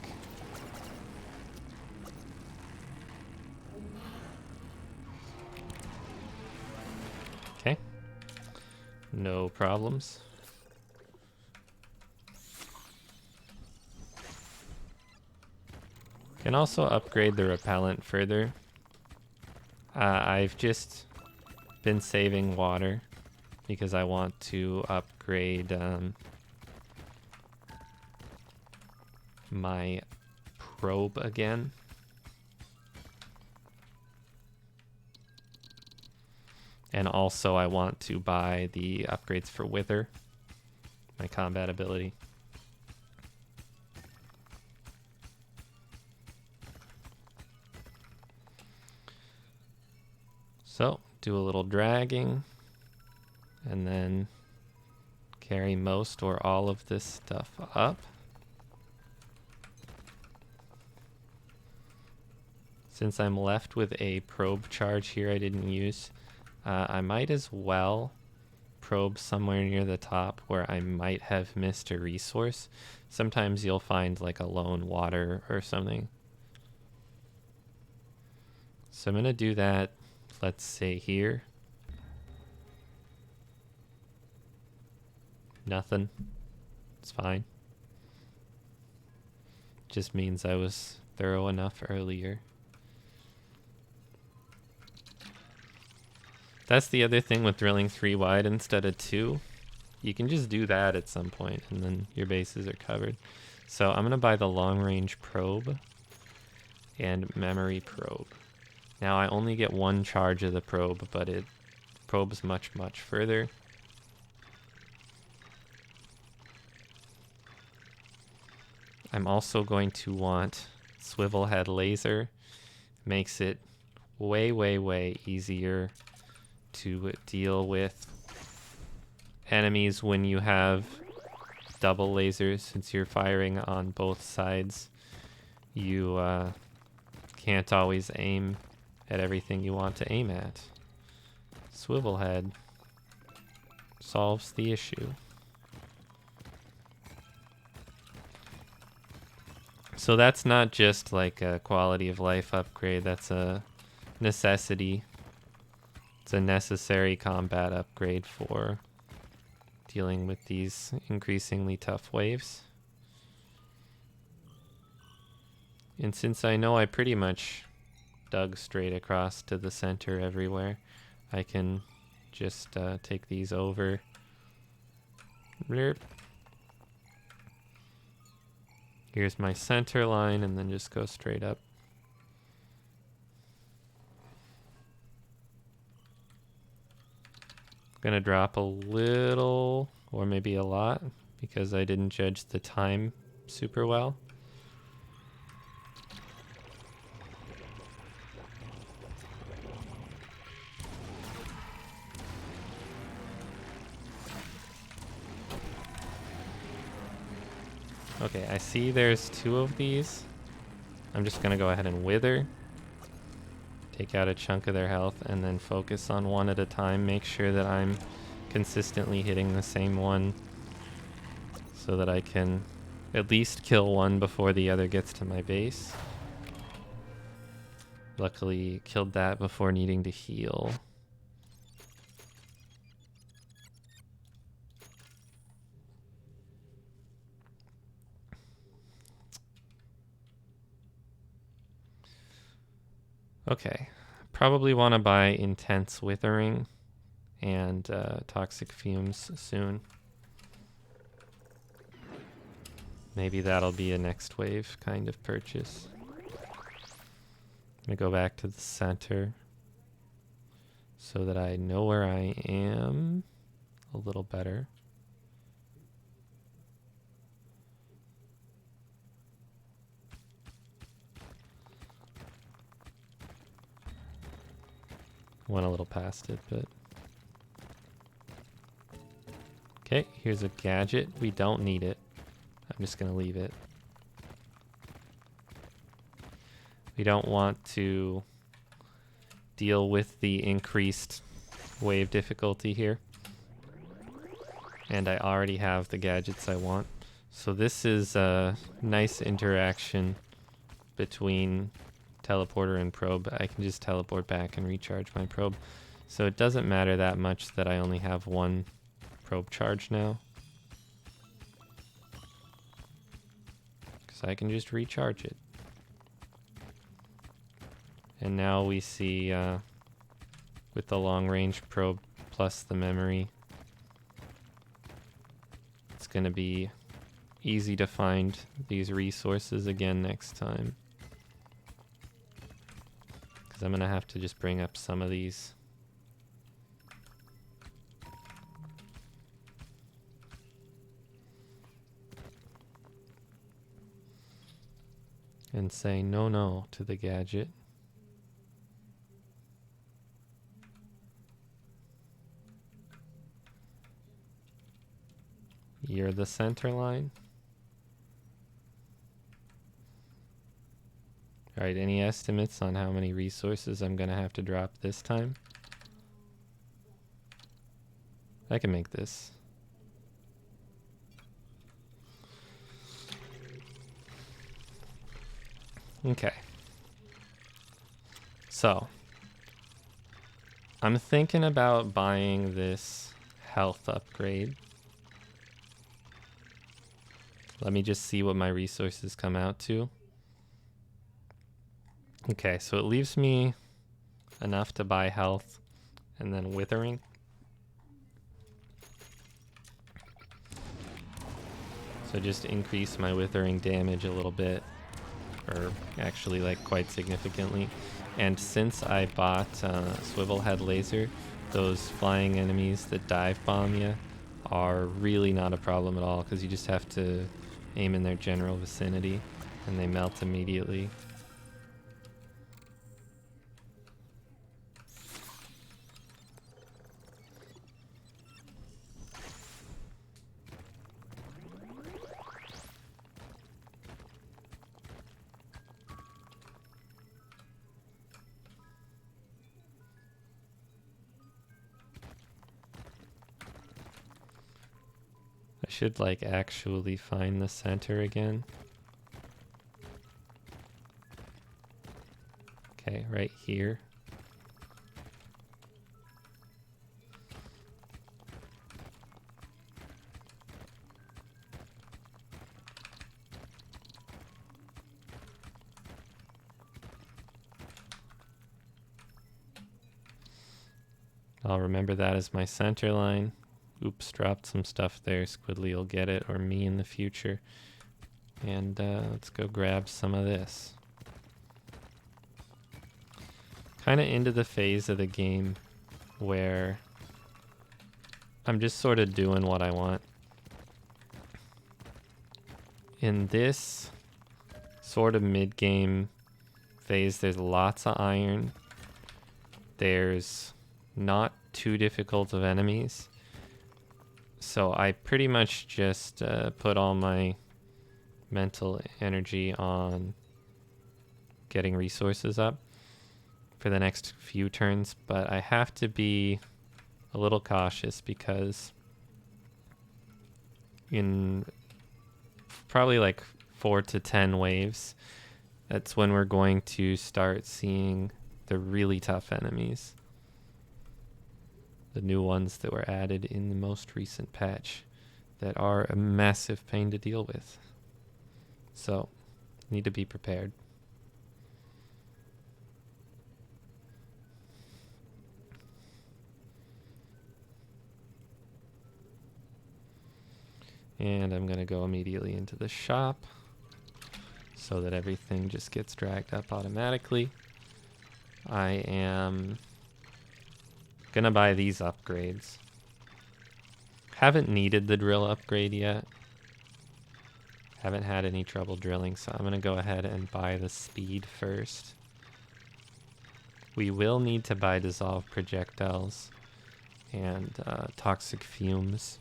Okay. No problems. Can also upgrade the repellent further. I've just been saving water because I want to upgrade my probe again. And also I want to buy the upgrades for Wither, my combat ability. So, do a little dragging, and then carry most or all of this stuff up. Since I'm left with a probe charge here I didn't use, I might as well probe somewhere near the top where I might have missed a resource. Sometimes you'll find like a lone water or something. So I'm going to do that, let's say here. Nothing. It's fine. Just means I was thorough enough earlier. That's the other thing with drilling 3 wide instead of 2. you can just do that at some point and then your bases are covered. So I'm going to buy the long range probe and memory probe. Now I only get one charge of the probe, but it probes much, much further. I'm also going to want swivel head laser. Makes it way, way, way easier to deal with enemies when you have double lasers. Since you're firing on both sides, you can't always aim at everything you want to aim at. Swivel head solves the issue. So that's not just like a quality of life upgrade, that's a necessity. It's a necessary combat upgrade for dealing with these increasingly tough waves. And since I know I pretty much dug straight across to the center everywhere, I can just take these over. Blurp. Here's my center line, and then just go straight up. Gonna drop a little, or maybe a lot, because I didn't judge the time super well. Okay, I see there's 2 of these. I'm just gonna go ahead and wither. Take out a chunk of their health and then focus on one at a time. Make sure that I'm consistently hitting the same one so that I can at least kill one before the other gets to my base. Luckily, killed that before needing to heal. Okay, probably want to buy Intense Withering and Toxic Fumes soon. Maybe that'll be a next wave kind of purchase. I'm gonna go back to the center so that I know where I am a little better. Went a little past it, but... Okay, here's a gadget. We don't need it. I'm just gonna leave it. We don't want to deal with the increased wave difficulty here. And I already have the gadgets I want. So this is a nice interaction between teleporter and probe. I can just teleport back and recharge my probe. So it doesn't matter that much that I only have one probe charge now, because I can just recharge it. And now we see with the long range probe plus the memory, it's going to be easy to find these resources again next time. Because I'm going to have to just bring up some of these. And say no to the gadget. You're the center line. Alright, any estimates on how many resources I'm gonna have to drop this time? I can make this. Okay. So, I'm thinking about buying this health upgrade. Let me just see what my resources come out to. Okay, so it leaves me enough to buy health and then withering. So just increase my withering damage a little bit, or actually like quite significantly. And since I bought Swivel Head Laser, those flying enemies that dive bomb you are really not a problem at all, because you just have to aim in their general vicinity and they melt immediately. I should like actually find the center again. Okay, right here. I'll remember that as my center line. Oops, dropped some stuff there. Squidly will get it, or me in the future. And let's go grab some of this. Kind of into the phase of the game where I'm just sort of doing what I want. In this sort of mid-game phase, there's lots of iron. There's not too difficult of enemies. So I pretty much just put all my mental energy on getting resources up for the next few turns, but I have to be a little cautious because in probably like 4 to 10 waves, that's when we're going to start seeing the really tough enemies. The new ones that were added in the most recent patch that are a massive pain to deal with. So, need to be prepared. And I'm going to go immediately into the shop so that everything just gets dragged up automatically. I am gonna buy these upgrades. Haven't needed the drill upgrade yet. Haven't had any trouble drilling, so I'm gonna go ahead and buy the speed first. We will need to buy dissolved projectiles and toxic fumes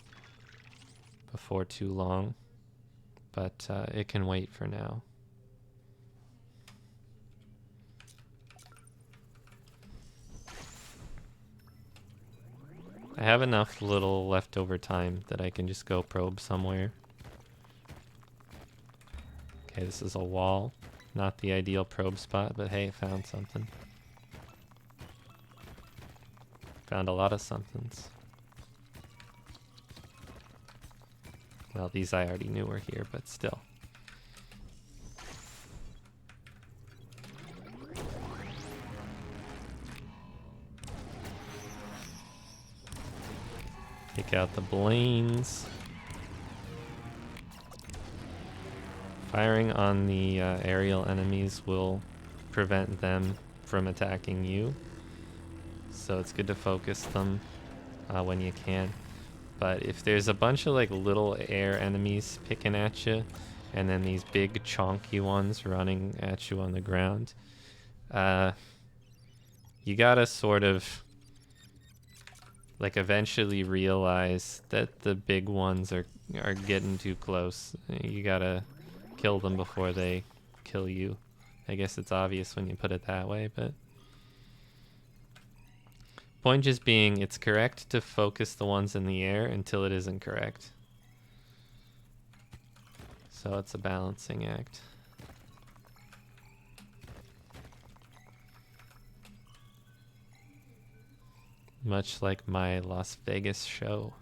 before too long, but it can wait for now. I have enough little leftover time that I can just go probe somewhere. Okay, this is a wall. Not the ideal probe spot, but hey, found something. Found a lot of somethings. Well, these I already knew were here, but still. Take out the Blaines. Firing on the aerial enemies will prevent them from attacking you. So it's good to focus them when you can. But if there's a bunch of like little air enemies picking at you, and then these big chonky ones running at you on the ground, you gotta sort of like eventually realize that the big ones are getting too close. You gotta kill them before they kill you. I guess it's obvious when you put it that way, but point just being, it's correct to focus the ones in the air until it isn't correct. So it's a balancing act. Much like my Las Vegas show.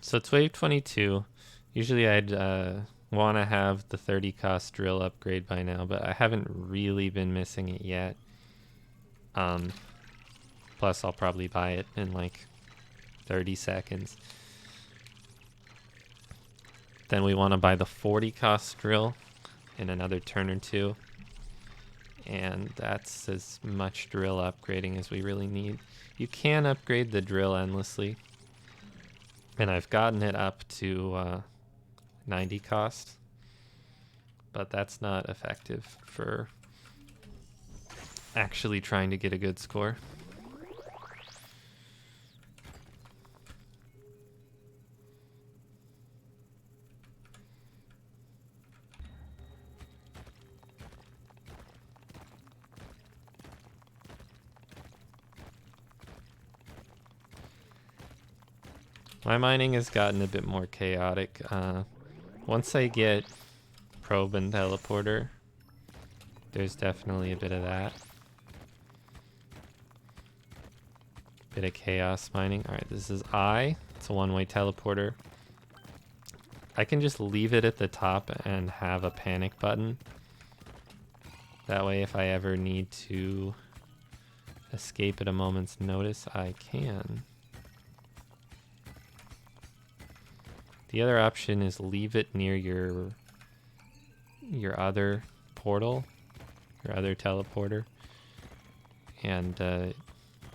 So it's wave 22. Usually I'd want to have the 30 cost drill upgrade by now, but I haven't really been missing it yet. Plus I'll probably buy it in like 30 seconds. Then we want to buy the 40 cost drill in another turn or two. And that's as much drill upgrading as we really need. You can upgrade the drill endlessly. And I've gotten it up to 90 cost. But that's not effective for actually trying to get a good score. My mining has gotten a bit more chaotic. Once I get probe and teleporter, there's definitely a bit of that. Bit of chaos mining. Alright, this is I. It's a one-way teleporter. I can just leave it at the top and have a panic button. That way if I ever need to escape at a moment's notice, I can. The other option is leave it near your other portal, your other teleporter, and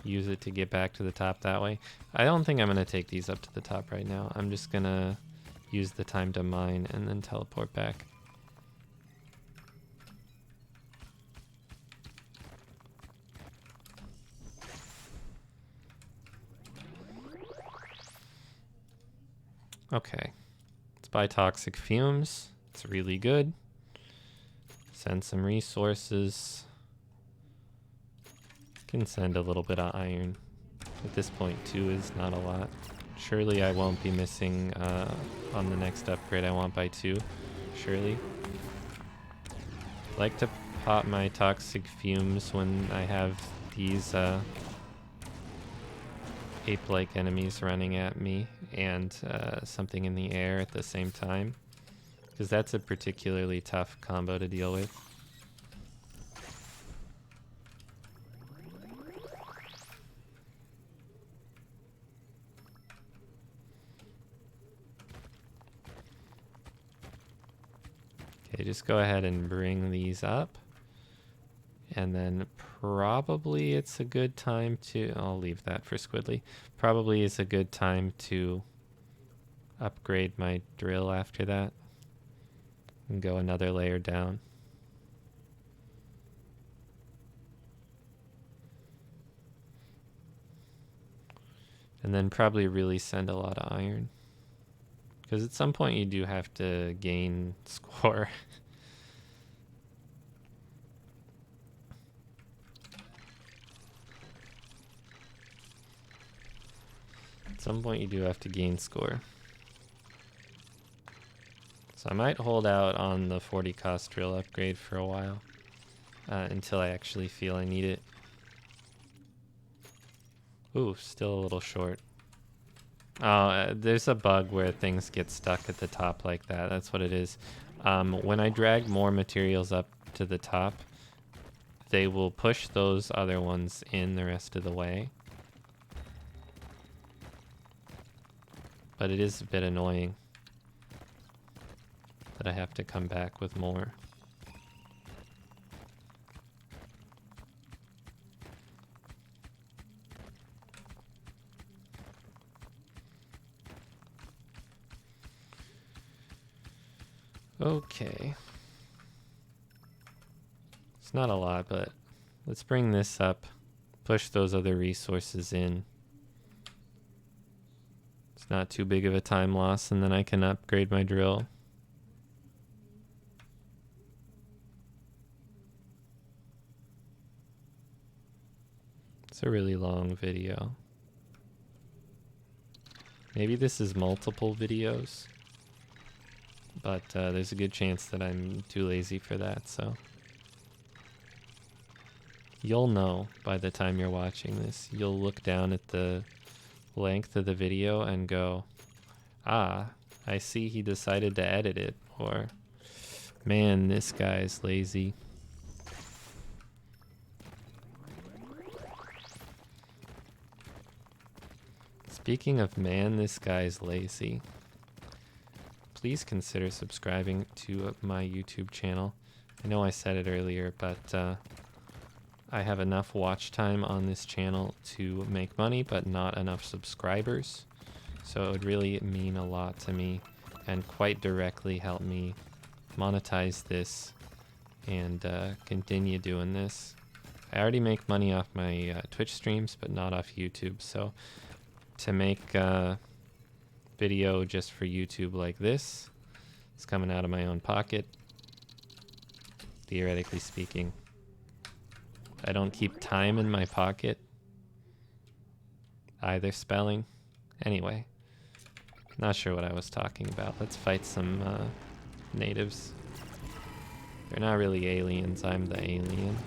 use it to get back to the top that way. I don't think I'm going to take these up to the top right now. I'm just going to use the time to mine and then teleport back. Okay, let's buy toxic fumes. It's really good. Send some resources. Can send a little bit of iron. At this point, 2 is not a lot. Surely I won't be missing on the next upgrade. I want by 2. Surely. Like to pop my toxic fumes when I have these ape-like enemies running at me and something in the air at the same time, because that's a particularly tough combo to deal with. Okay, just go ahead and bring these up. And then probably it's a good time to... I'll leave that for Squidly. Probably it's a good time to upgrade my drill after that. And go another layer down. And then probably really send a lot of iron. Because at some point you do have to gain score. At some point you do have to gain score. So I might hold out on the 40 cost drill upgrade for a while. Until I actually feel I need it. Ooh, still a little short. Oh, there's a bug where things get stuck at the top like that. That's what it is. When I drag more materials up to the top, they will push those other ones in the rest of the way. But it is a bit annoying that I have to come back with more. Okay. It's not a lot, but let's bring this up. Push those other resources in. It's not too big of a time loss, and then I can upgrade my drill. It's a really long video. Maybe this is multiple videos, but there's a good chance that I'm too lazy for that, so. You'll know by the time you're watching this. You'll look down at the length of the video and go, ah, I see he decided to edit it, or man, this guy's lazy. Speaking of man, this guy's lazy. please consider subscribing to my YouTube channel. I know I said it earlier, but I have enough watch time on this channel to make money, but not enough subscribers. So it would really mean a lot to me and quite directly help me monetize this and continue doing this. I already make money off my Twitch streams, but not off YouTube. So to make a video just for YouTube like this, it's coming out of my own pocket, theoretically speaking. I don't keep time in my pocket, either spelling. Anyway, not sure what I was talking about. Let's fight some natives. They're not really aliens, I'm the alien.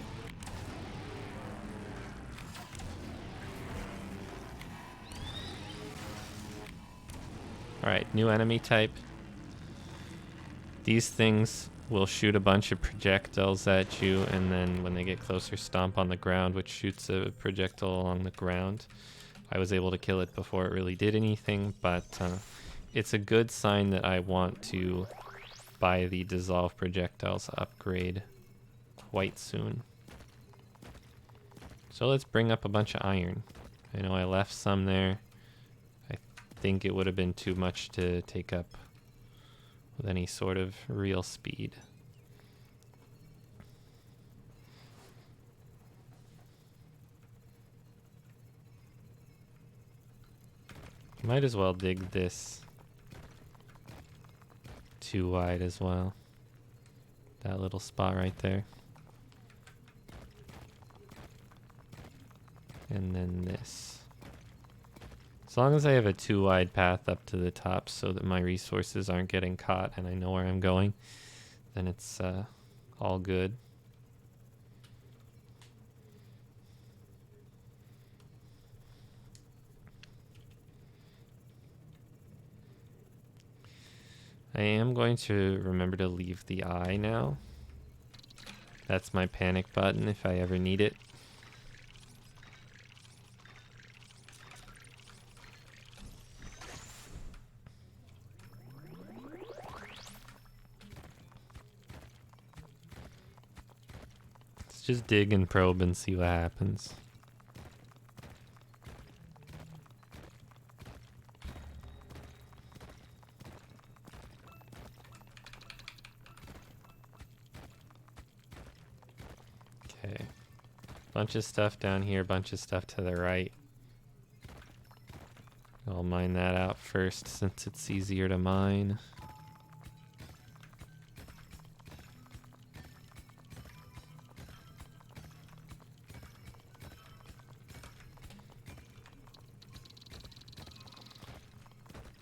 Alright, new enemy type. These things will shoot a bunch of projectiles at you, and then when they get closer, stomp on the ground, which shoots a projectile along the ground. I was able to kill it before it really did anything, but it's a good sign that I want to buy the Dissolve Projectiles upgrade quite soon. So let's bring up a bunch of iron. I know I left some there. I think it would have been too much to take up with any sort of real speed. Might as well dig this 2 wide as well. That little spot right there. And then this. As long as I have a 2 wide path up to the top so that my resources aren't getting caught and I know where I'm going, then it's all good. I am going to remember to leave the eye now. That's my panic button if I ever need it. Let's just dig and probe and see what happens. Okay. Bunch of stuff down here, bunch of stuff to the right. I'll mine that out first since it's easier to mine.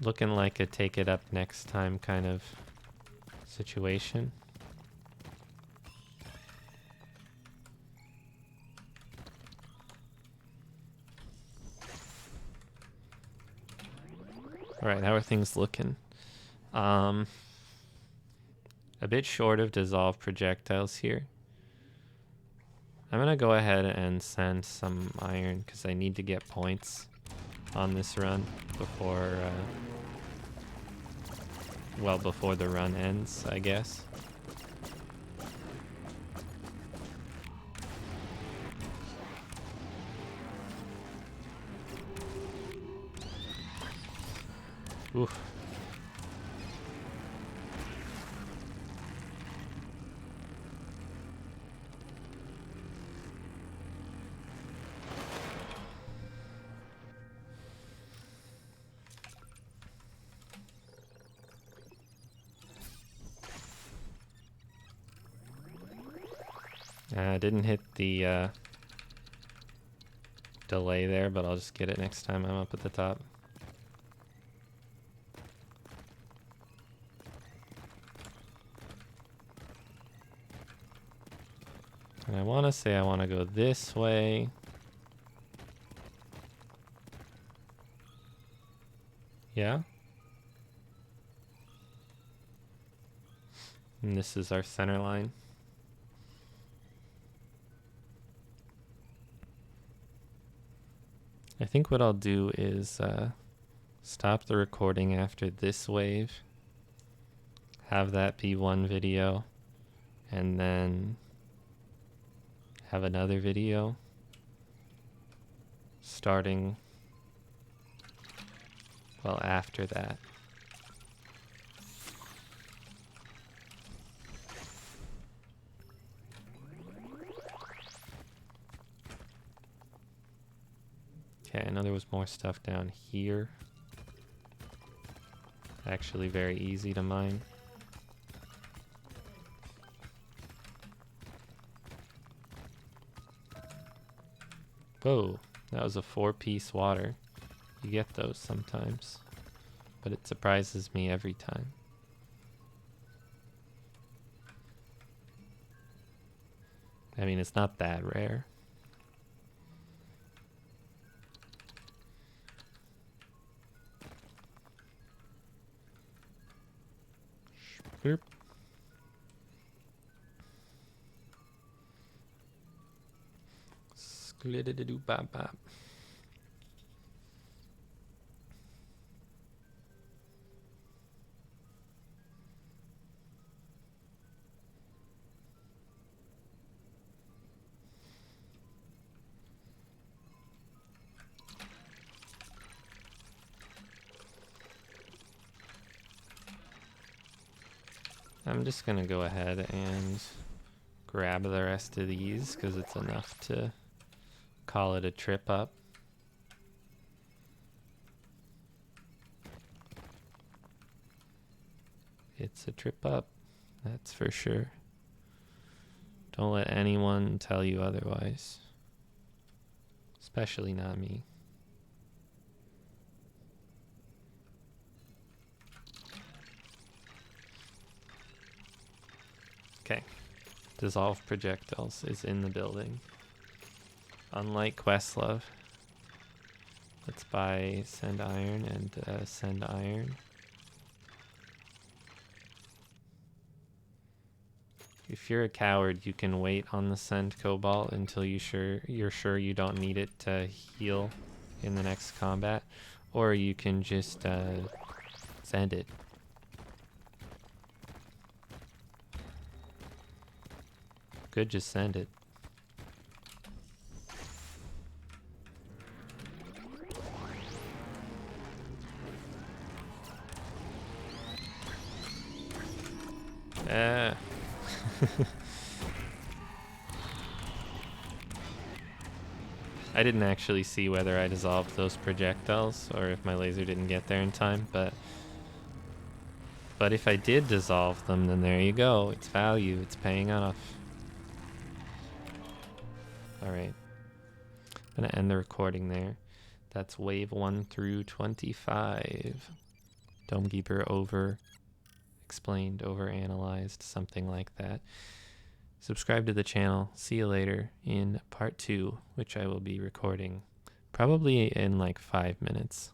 Looking like a take it up next time kind of situation. Alright, how are things looking? A bit short of dissolve projectiles here. I'm gonna go ahead and send some iron because I need to get points on this run before well before the run ends, I guess. Oof. I didn't hit the delay there, but I'll just get it next time I'm up at the top. And I want to say I want to go this way. Yeah? And this is our center line. I think what I'll do is stop the recording after this wave have that be one video, and then have another video starting, well, after that. Okay, I know there was more stuff down here. Actually very easy to mine. Whoa, that was a 4-piece water. You get those sometimes, but it surprises me every time. I mean, it's not that rare. Boop. Sklidididoo-bop-bop. I'm just gonna go ahead and grab the rest of these because it's enough to call it a trip up. It's a trip up, that's for sure. Don't let anyone tell you otherwise. Especially not me. Okay. Dissolve projectiles is in the building. Unlike Questlove. Let's buy send iron and send iron. If you're a coward, you can wait on the send cobalt until you're sure you don't need it to heal in the next combat, or you can just send it. Could just send it. I didn't actually see whether I dissolved those projectiles or if my laser didn't get there in time, but if I did dissolve them, then there you go. It's value. It's paying off. Alright. I'm gonna end the recording there. That's wave 1 through 25. Domekeeper over explained, over analyzed, something like that. Subscribe to the channel. See you later in part 2, which I will be recording probably in like 5 minutes.